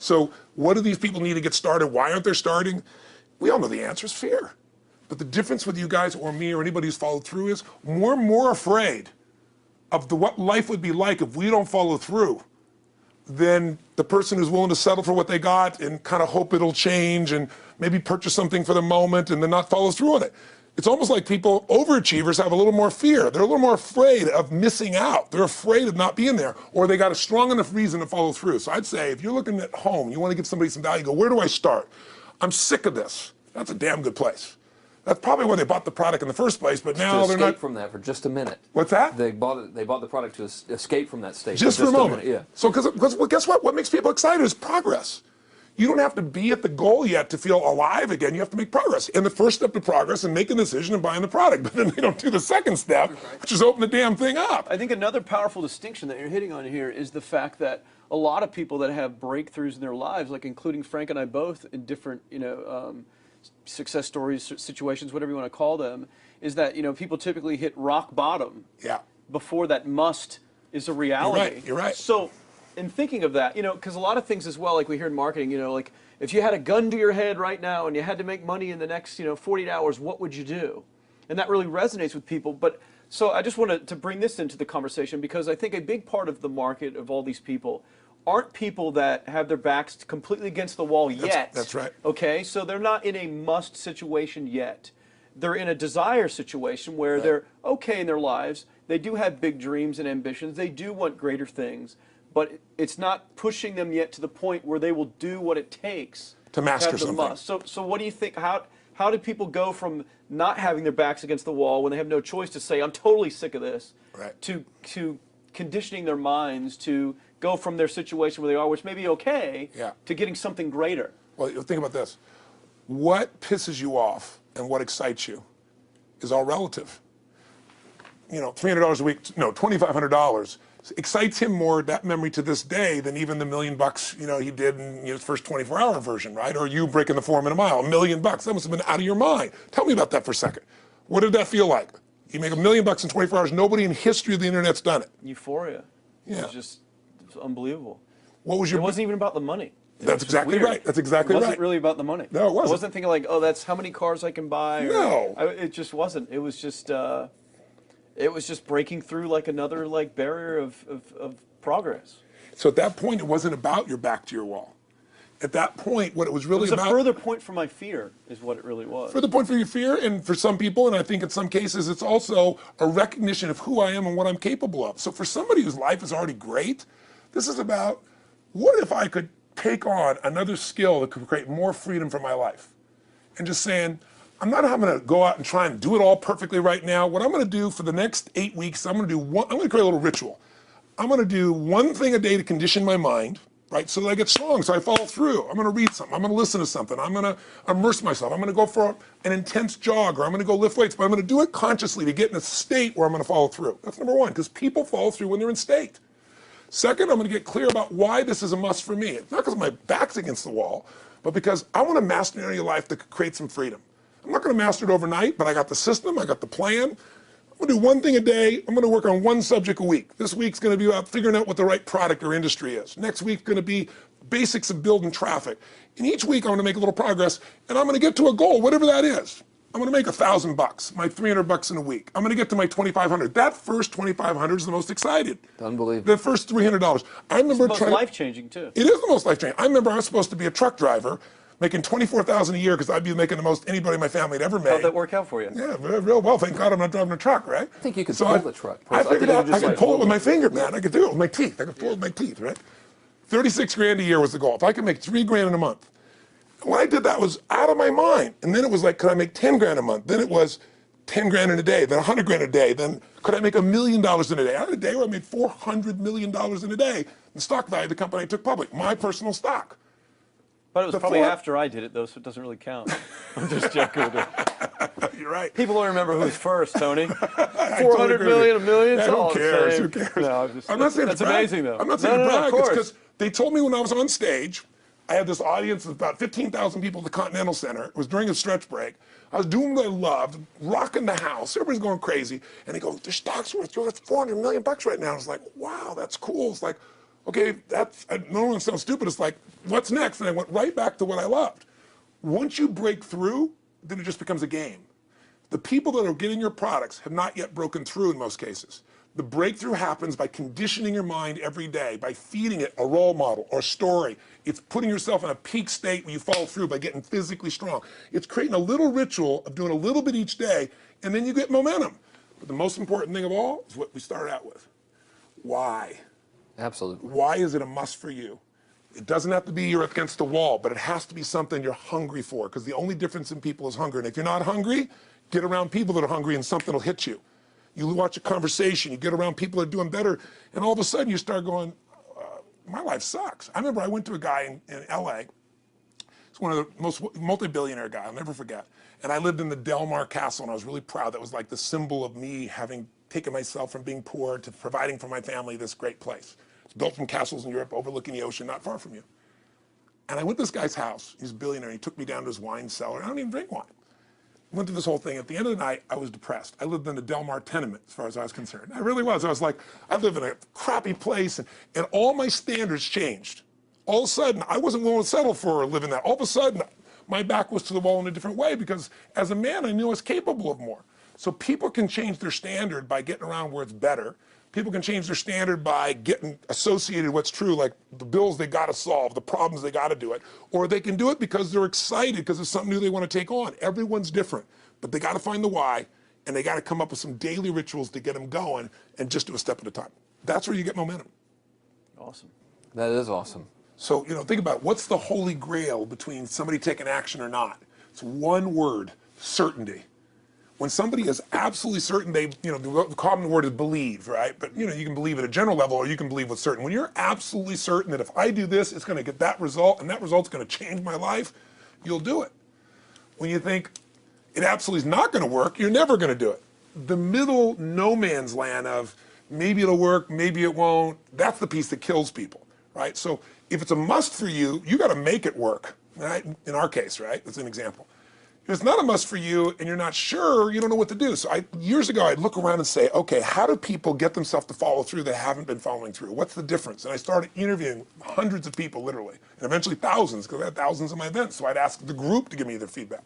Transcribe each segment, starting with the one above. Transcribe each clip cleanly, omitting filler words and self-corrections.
So what do these people need to get started? Why aren't they starting? We all know the answer is fear. But the difference with you guys or me or anybody who's followed through is we're more afraid of what life would be like if we don't follow through than the person who's willing to settle for what they got and kind of hope it'll change and maybe purchase something for the moment and then not follow through on it. It's almost like people, overachievers, have a little more fear. They're a little more afraid of missing out. They're afraid of not being there, or they got a strong enough reason to follow through. So I'd say if you're looking at home, you want to give somebody some value, go, where do I start? I'm sick of this. That's a damn good place. That's probably why they bought the product in the first place, but now they're not. To escape from that for just a minute. What's that? They bought the product to escape from that state. Just for a moment. Yeah. So, because well, guess what? What makes people excited is progress. You don't have to be at the goal yet to feel alive again. You have to make progress. And the first step to progress is making a decision and buying the product. But then they don't do the second step, which is open the damn thing up. I think another powerful distinction that you're hitting on here is the fact that a lot of people that have breakthroughs in their lives, like including Frank and I both in different, success stories, situations, whatever you want to call them, is that, people typically hit rock bottom before that must is a reality. You're right. So in thinking of that, because a lot of things as well, like we hear in marketing, like if you had a gun to your head right now and you had to make money in the next, 48 hours, what would you do? And that really resonates with people. But so I just wanted to bring this into the conversation because I think a big part of the market of all these people aren't people that have their backs completely against the wall yet. That's right. Okay, so they're not in a must situation yet. They're in a desire situation where they're okay in their lives. They do have big dreams and ambitions. They do want greater things, but it's not pushing them yet to the point where they will do what it takes to master have the something. Must. So what do you think? How do people go from not having their backs against the wall when they have no choice to say, I'm totally sick of this, to conditioning their minds to go from their situation where they are, which may be okay, to getting something greater? Well, think about this. What pisses you off and what excites you is all relative. $300 a week, no, $2,500 excites him more, that memory to this day, than even the $1 million, he did in his first 24-hour version, right? Or you breaking the 4 minute mile, $1 million. That must have been out of your mind. Tell me about that for a second. What did that feel like? You make $1 million in 24 hours. Nobody in history of the internet's done it. Euphoria. Yeah. It was just unbelievable. What was your? It wasn't even about the money. That's exactly right. That's exactly right. It wasn't really about the money. No, it wasn't. I wasn't thinking like, oh, that's how many cars I can buy. No. It just wasn't. It was just breaking through like another barrier of progress. So at that point, it wasn't about your back to your wall. At that point, what it was really about... It was a further point for my fear, is what it really was. Further point for your fear, and for some people, and I think in some cases, it's also a recognition of who I am and what I'm capable of. So for somebody whose life is already great, this is about, what if I could take on another skill that could create more freedom for my life? And just saying, I'm not going to go out and try and do it all perfectly right now. What I'm going to do for the next 8 weeks, I'm going to create a little ritual. I'm going to do one thing a day to condition my mind, right, so that I get strong, so I follow through. I'm going to read something. I'm going to listen to something. I'm going to immerse myself. I'm going to go for an intense jog, or I'm going to go lift weights, but I'm going to do it consciously to get in a state where I'm going to follow through. That's number one, because people follow through when they're in state. Second, I'm going to get clear about why this is a must for me. It's not because my back's against the wall, but because I want to master an area of life that could create some freedom. I'm not going to master it overnight, but I got the system, I got the plan. I'm going to do one thing a day. I'm going to work on one subject a week. This week's going to be about figuring out what the right product or industry is. Next week's going to be basics of building traffic. And each week I'm going to make a little progress, and I'm going to get to a goal, whatever that is. I'm going to make $1,000, my $300 in a week. I'm going to get to my $2,500. That first $2,500 is the most excited. Unbelievable. The first $300. I remember it's the most life-changing too. It is the most life-changing. I remember I was supposed to be a truck driver, making $24,000 a year because I'd be making the most anybody in my family had ever made. How'd that work out for you? Yeah, real well. Thank God I'm not driving a truck, right? I think you could pull the truck. I figured out I could pull it with my finger, man. I could do it with my teeth. I could pull it with my teeth, right? 36 grand a year was the goal. If I could make 3 grand in a month. When I did that, I was out of my mind. And then it was like, could I make 10 grand a month? Then it was 10 grand in a day, then 100 grand a day. Then could I make $1 million in a day? I had a day where I made $400 million in a day. The stock value of the company I took public, my personal stock. But it was probably after I did it, though, so it doesn't really count. I'm just joking with it. You're right. People don't remember who's first, Tony. 400 million, $1 million, it's all who cares? the Who same. cares? No, I'm not saying that's to brag. amazing, though. I'm not saying to brag. Of It's course. because they told me when I was on stage, I had this audience of about 15,000 people at the Continental Center. It was during a stretch break. I was doing what I loved, rocking the house. Everybody's going crazy. And they go, the stock's worth $400 million right now. I was like, wow, that's cool. It's like, Okay, I don't want to sound stupid. It's like, what's next? And I went right back to what I loved. Once you break through, then it just becomes a game. The people that are getting your products have not yet broken through in most cases. The breakthrough happens by conditioning your mind every day, by feeding it a role model or a story. It's putting yourself in a peak state where you follow through by getting physically strong. It's creating a little ritual of doing a little bit each day, and then you get momentum. But the most important thing of all is what we started out with. Why? Absolutely. Why is it a must for you? It doesn't have to be you're against the wall, but it has to be something you're hungry for, because the only difference in people is hunger. And if you're not hungry, get around people that are hungry and something will hit you. You watch a conversation, you get around people that are doing better, and all of a sudden you start going, my life sucks. I remember I went to a guy in LA. He's one of the most multi-billionaire guy, I'll never forget. And I lived in the Del Mar Castle, and I was really proud. That was like the symbol of me having taken myself from being poor to providing for my family this great place. It's built from castles in Europe overlooking the ocean, not far from you. And I went to this guy's house. He's a billionaire. He took me down to his wine cellar. I don't even drink wine. Went through this whole thing. At the end of the night, I was depressed. I lived in the Del Mar tenement, as far as I was concerned. I really was. I was like, I live in a crappy place, and all my standards changed. All of a sudden, I wasn't willing to settle for living that. All of a sudden, my back was to the wall in a different way, because as a man, I knew I was capable of more. So people can change their standard by getting around where it's better. People can change their standard by getting associated with what's true, like the bills they got to solve, the problems they got to do it. Or they can do it because they're excited, because it's something new they want to take on. Everyone's different, but they got to find the why, and they got to come up with some daily rituals to get them going, and just do a step at a time. That's where you get momentum. Awesome. That is awesome. So, think about it. What's the holy grail between somebody taking action or not? It's one word: certainty. When somebody is absolutely certain, the common word is believe, right? But you can believe at a general level, or you can believe what's certain. When you're absolutely certain that if I do this, it's going to get that result, and that result's going to change my life, you'll do it. When you think it absolutely is not going to work, you're never going to do it. The middle no man's land of maybe it'll work, maybe it won't, that's the piece that kills people, right? So if it's a must for you, you got to make it work, right? In our case, right? That's an example. If it's not a must for you and you're not sure, you don't know what to do. So years ago, I'd look around and say, okay, how do people get themselves to follow through that haven't been following through? What's the difference? And I started interviewing hundreds of people, literally, and eventually thousands, because I had thousands of my events. So I'd ask the group to give me their feedback.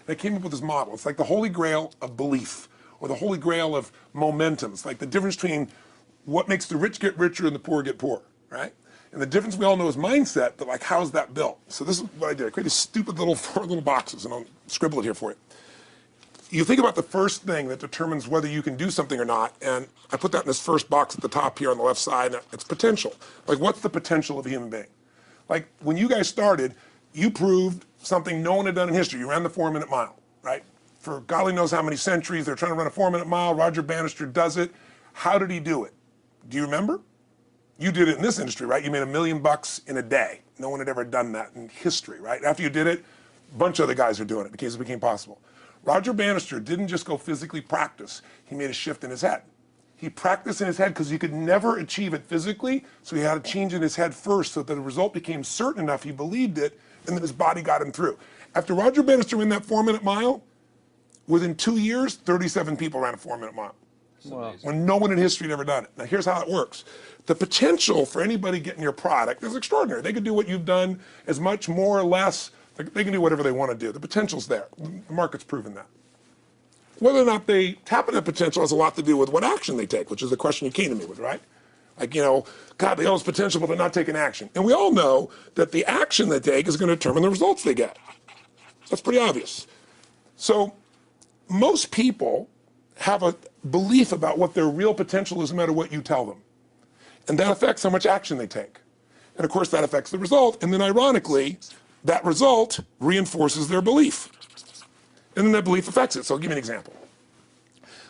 And I came up with this model. It's like the holy grail of belief, or the holy grail of momentum. It's like the difference between what makes the rich get richer and the poor get poor, right? And the difference we all know is mindset, but like, how's that built? So this is what I did. I created stupid little 4 little boxes, and I'll scribble it here for you. You think about the first thing that determines whether you can do something or not, and I put that in this first box at the top here on the left side, and it's potential. Like, what's the potential of a human being? Like, when you guys started, you proved something no one had done in history. You ran the 4-minute mile, right? For golly knows how many centuries, they're trying to run a 4-minute mile. Roger Bannister does it. How did he do it? Do you remember? You did it in this industry, right? You made $1 million in a day. No one had ever done that in history, right? After you did it, a bunch of other guys are doing it because it became possible. Roger Bannister didn't just go physically practice. He made a shift in his head. He practiced in his head because he could never achieve it physically, so he had a change in his head first so that the result became certain enough he believed it, and then his body got him through. After Roger Bannister ran that 4-minute mile, within 2 years, 37 people ran a 4-minute mile. Wow. When no one in history had ever done it. Now here's how it works. The potential for anybody getting your product is extraordinary. They could do what you've done as much, more or less. They can do whatever they want to do. The potential's there. The market's proven that. Whether or not they tap into that potential has a lot to do with what action they take, which is the question you came to me with, right? Like, God, they all have potential, but they're not taking action. And we all know that the action they take is going to determine the results they get. That's pretty obvious. So most people have a belief about what their real potential is no matter what you tell them. And that affects how much action they take. And of course that affects the result. And then ironically, that result reinforces their belief. And then that belief affects it. So I'll give you an example.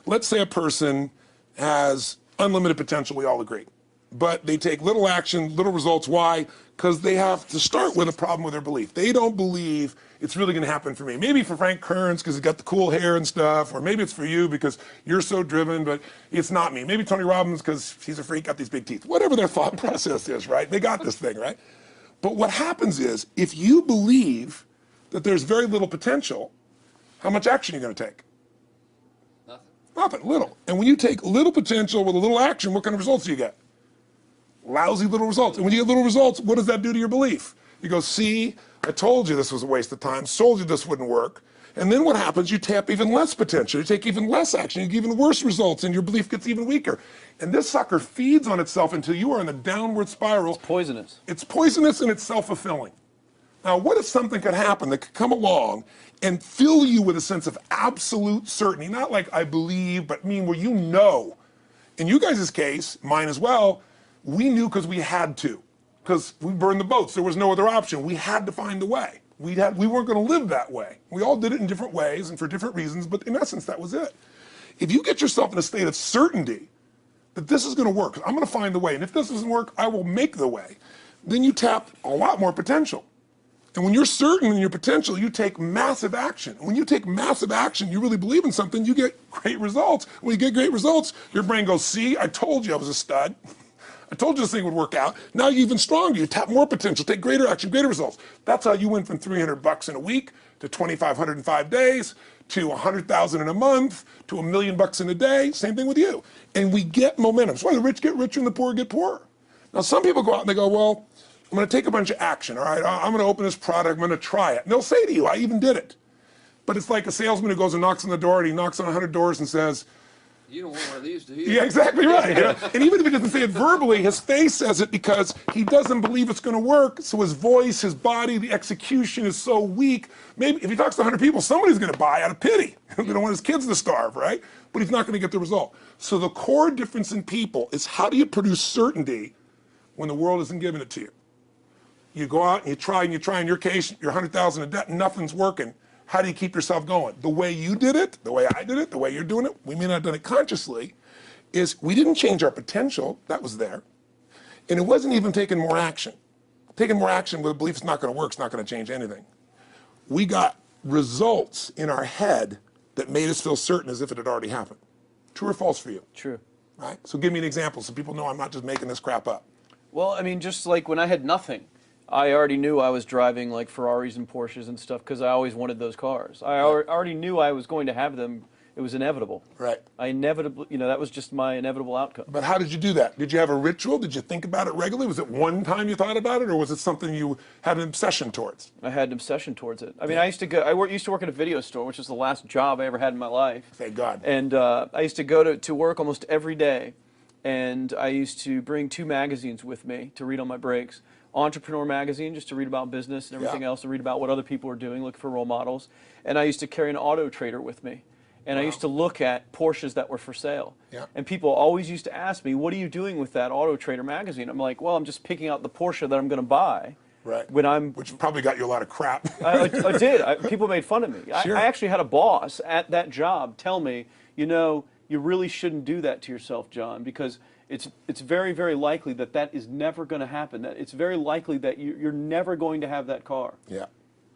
Let's say a person has unlimited potential, we all agree. But they take little action, little results. Why? Because they have to start with a problem with their belief. They don't believe it's really going to happen for me. Maybe for Frank Kearns because he's got the cool hair and stuff, or maybe it's for you because you're so driven, but it's not me. Maybe Tony Robbins because he's a freak, got these big teeth. Whatever their thought process is, right? They got this thing, right? But what happens is, if you believe that there's very little potential, how much action are you going to take? Nothing, little. And when you take little potential with a little action, what kind of results do you get? lousy little results. And when you get little results, what does that do to your belief? You go, see, I told you this was a waste of time, told you this wouldn't work. And then what happens? You tap even less potential. You take even less action. You get even worse results, and your belief gets even weaker. And this sucker feeds on itself until you are in a downward spiral. It's poisonous. It's poisonous and it's self-fulfilling. Now, what if something could happen that could come along and fill you with a sense of absolute certainty? Not like I believe, but mean where you know. In you guys' case, mine as well, we knew because we had to. Because we burned the boats. There was no other option. We had to find a way. We weren't going to live that way. We all did it in different ways and for different reasons, but in essence, that was it. If you get yourself in a state of certainty that this is going to work, I'm going to find the way, and if this doesn't work, I will make the way, then you tap a lot more potential. And when you're certain in your potential, you take massive action. When you take massive action, you really believe in something, you get great results. When you get great results, your brain goes, see, I told you I was a stud. I told you this thing would work out. Now you're even stronger. You tap more potential, take greater action, greater results. That's how you went from $300 in a week to $2,500 in 5 days to $100,000 in a month to $1 million in a day. Same thing with you. And we get momentum. That's why the rich get richer and the poor get poorer. Now some people go out and they go, well, I'm going to take a bunch of action. All right, I'm going to open this product. I'm going to try it. And they'll say to you, I even did it. But it's like a salesman who goes and knocks on the door, and he knocks on 100 doors and says, you don't want one of these, do you? yeah, exactly right. You know? And even if he doesn't say it verbally, his face says it because he doesn't believe it's going to work. So his voice, his body, the execution is so weak. Maybe if he talks to 100 people, somebody's going to buy out of pity. They don't want his kids to starve, right? But he's not going to get the result. So the core difference in people is how do you produce certainty when the world isn't giving it to you? You go out and you try. In your case, you're 100,000 in debt, and nothing's working. How do you keep yourself going? The way you did it, the way I did it, the way you're doing it, we may not have done it consciously, is we didn't change our potential, that was there, and it wasn't even taking more action. Taking more action with a belief it's not going to work, it's not going to change anything. We got results in our head that made us feel certain as if it had already happened. True or false for you? True. Right? So give me an example so people know I'm not just making this crap up. Well, I mean, just like when I had nothing, I already knew I was driving like Ferraris and Porsches and stuff because I always wanted those cars. I already knew I was going to have them. It was inevitable. Right. I inevitably, that was just my inevitable outcome. But how did you do that? Did you have a ritual? Did you think about it regularly? Was it one time you thought about it, or was it something you had an obsession towards? I had an obsession towards it. I mean, I used to work at a video store, which was the last job I ever had in my life. Thank God. And I used to go to work almost every day, and I used to bring 2 magazines with me to read on my breaks. Entrepreneur magazine, just to read about business and everything else, to read about what other people are doing, look for role models. And I used to carry an auto trader with me. And I used to look at Porsches that were for sale. Yeah. And people always used to ask me, what are you doing with that auto trader magazine? I'm like, well, I'm just picking out the Porsche that I'm going to buy. Right. Which probably got you a lot of crap. I did. People made fun of me. Sure. I actually had a boss at that job tell me, you really shouldn't do that to yourself, John, because it's very, very likely that is never going to happen. That it's very likely that you're never going to have that car. Yeah.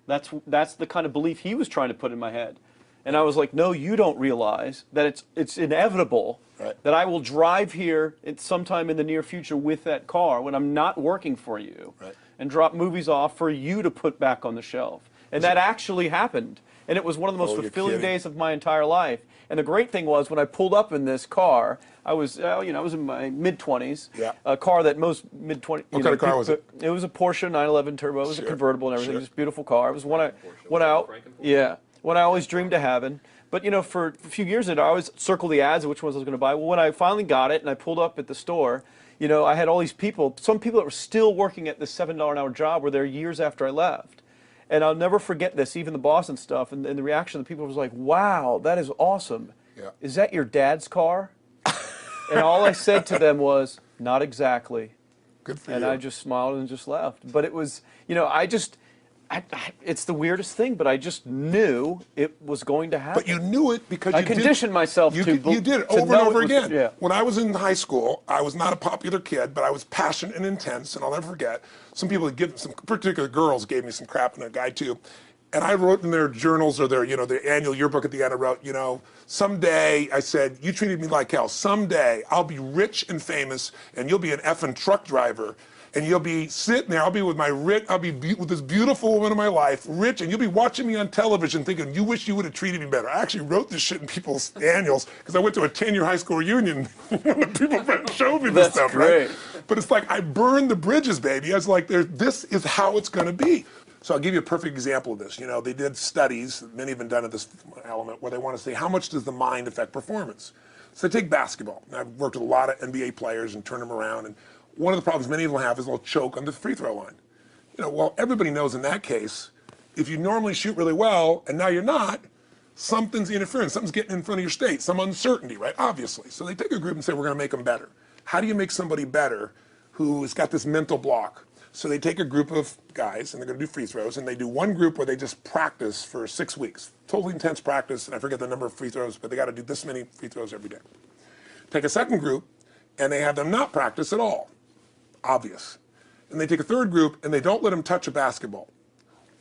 That's the kind of belief he was trying to put in my head. And I was like, no, you don't realize that it's inevitable that I will drive here sometime in the near future with that car when I'm not working for you and drop movies off for you to put back on the shelf. And that actually happened. And it was one of the most fulfilling days of my entire life. And the great thing was when I pulled up in this car, I was in my mid-20s. Yeah. A car that most mid-20s. What kind of car was it? It was a Porsche 911 Turbo. It was a convertible and everything. It was a beautiful car. It was what I always dreamed of having. But for a few years I always circled the ads of which ones I was going to buy. Well, when I finally got it and I pulled up at the store, I had all these people. Some people that were still working at this $7 an hour job were there years after I left. And I'll never forget this, even the boss and stuff, and the reaction of the people was like, wow, that is awesome. Yeah. Is that your dad's car? And all I said to them was, not exactly. Good for you. And I just smiled and just left. But it was, it's the weirdest thing, but I just knew it was going to happen. But you knew it because I conditioned myself to you did it over and over again. Yeah. When I was in high school, I was not a popular kid, but I was passionate and intense, and I'll never forget. Some particular girls gave me some crap, and a guy too. And I wrote in their journals or their annual yearbook at the end, I wrote, someday, I said, you treated me like hell. Someday I'll be rich and famous, and you'll be an effing truck driver. And you'll be sitting there, I'll be with with this beautiful woman of my life, rich, and you'll be watching me on television thinking, you wish you would have treated me better. I actually wrote this shit in people's annuals because I went to a 10-year high school reunion. People showed me this stuff, great. right? But it's like, I burned the bridges, baby. I was like, this is how it's going to be. So I'll give you a perfect example of this. You know, they did studies, many have been done at this element, where they want to say, how much does the mind affect performance? So take basketball. And I've worked with a lot of NBA players and turned them around. And one of the problems many of them have is they'll choke on the free throw line. You know, well, everybody knows in that case, if you normally shoot really well and now you're not, something's interfering, something's getting in front of your state, some uncertainty, right? Obviously. So they take a group and say, we're going to make them better. How do you make somebody better who has got this mental block? So they take a group of guys and they're going to do free throws, and they do one group where they just practice for 6 weeks. Totally intense practice, and I forget the number of free throws, but they got to do this many free throws every day. Take a second group and they have them not practice at all. Obvious. And they take a third group and they don't let them touch a basketball.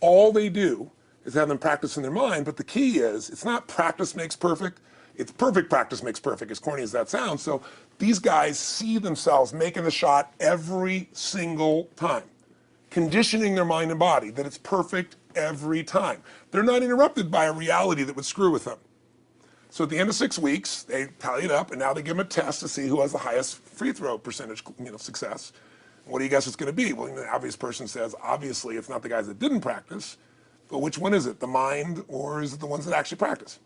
All they do is have them practice in their mind, but the key is, it's not practice makes perfect, it's perfect practice makes perfect, as corny as that sounds. So these guys see themselves making the shot every single time, conditioning their mind and body that it's perfect every time. They're not interrupted by a reality that would screw with them. So at the end of 6 weeks, they tally it up, and now they give them a test to see who has the highest free throw percentage, success. What do you guess it's going to be? Well, the obvious person says, obviously, it's not the guys that didn't practice, but which one is it, the mind, or is it the ones that actually practice?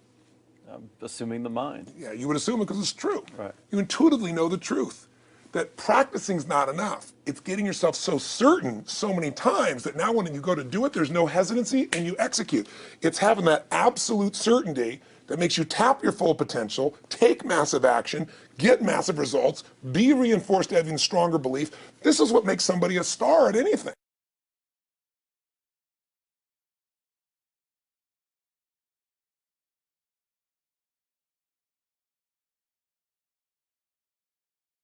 I'm assuming the mind. Yeah, you would assume it because it's true. Right. You intuitively know the truth, that practicing's not enough. It's getting yourself so certain so many times that now when you go to do it, there's no hesitancy and you execute. It's having that absolute certainty that makes you tap your full potential, take massive action, get massive results, be reinforced to having stronger belief. This is what makes somebody a star at anything.